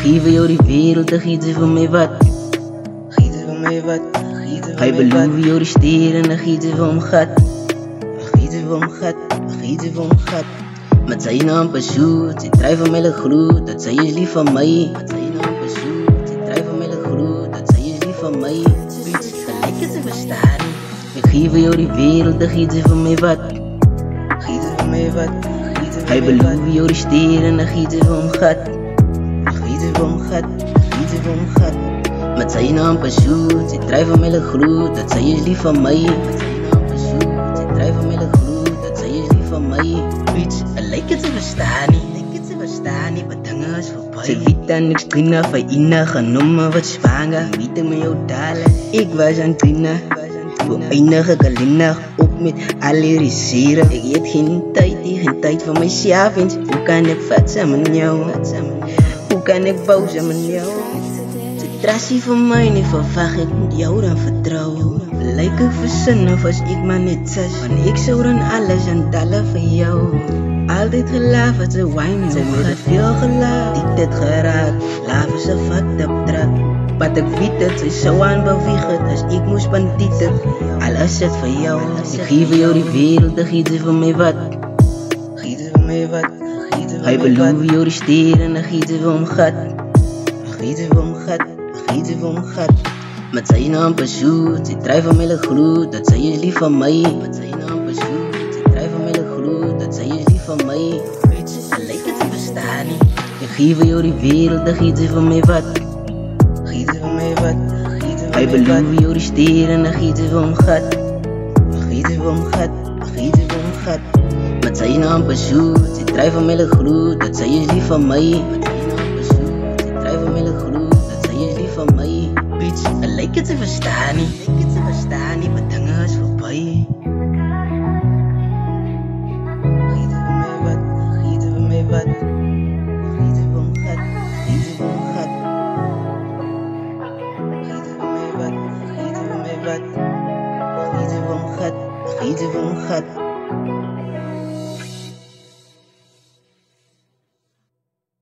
geef jou die wereld, dan giet ze van mij wat. Giet ze van mij wat, giet ze van Hij mij wat. belooft jou die sterren, dan giet ze van gat. Giet ze van gat, giet ze van gat. Met zijn naam bezoet, ze drijven mij de gloed, dat zij is lief van mij. Met zijn naam bezoet, ze drijven mij de gloed, dat zij is lief van mij. Gelijk is ze verstaan. Ik geef jou die wereld, dan giet ze van mij wat. Giet ze van mij wat, giet ze van Hij mij wat. belooft jou die sterren, dan giet ze van gat. Giet ze van gat, giet ze van gat. Met zijn naam bezoet, ze drijven mij de gloed, dat zij is lief van mij. Met zijn naam bezoet, ze drijven mij de gloed, dat zij is lief van mij. Bitch, lijkt het ze verstaan niet. Bedingen is voorbij. Ze weet dan niks prima van Ina, genomen wat zwanger. Weet met jou dalen, ik was aan Trina. Voor enige kalender op met alle riseren. Ik heb geen tijd voor mezelf eens. Hoe kan ik vat samen met jou? Hoe kan ik boos zijn met jou? Ze trassie voor mij niet verwacht, ik moet jou dan vertrouwen. Lijken verzinnen als ik maar niet zes. Want ik zou dan alles aan tellen voor jou. Altijd gelaven, ze wijn, ze met veel gelaat. Ik dit geraakt, laven ze fucked up track. Wat ik weet het, ze zou aan bewegen, dus ik moest bandieten. Alles is voor jou, ik geef jou die wereld, dan giet ze van mij wat. Giet ze van mij wat, giet ze van Hij mij wat. belooft jou die sterren, dan giet ze van gat. Giet ze van gat, giet ze van gat. Met zijn naam bezoet, ze drijven mij de gloed, dat zij is lief van mij. Met zijn naam bezoet, ze drijven mij de gloed, dat zij is lief van mij. Bitch, lijkt het ze verstaan niet. Ik geef jou die wereld, dan giet ze van mij wat. Giet ze van mij wat, giet ze van Hij mij wat. belooft jou die sterren, dan giet ze van gat. Giet ze van gat, giet ze van gat. Met zijn naam bezoet, ze drijven mij de gloed, dat zij is lief van mij. Met zijn naam bezoet, ze drijven mij de gloed, dat zij is lief van mij. Bitch, lijkt het ze verstaan niet. Bedingen is voorbij. Giet ze van mij wat, giet ze van mij wat. Giet ze van gat, giet ze van gat. Giet ze van mij wat, giet ze van mij wat. Giet ze van gat, giet ze van gat.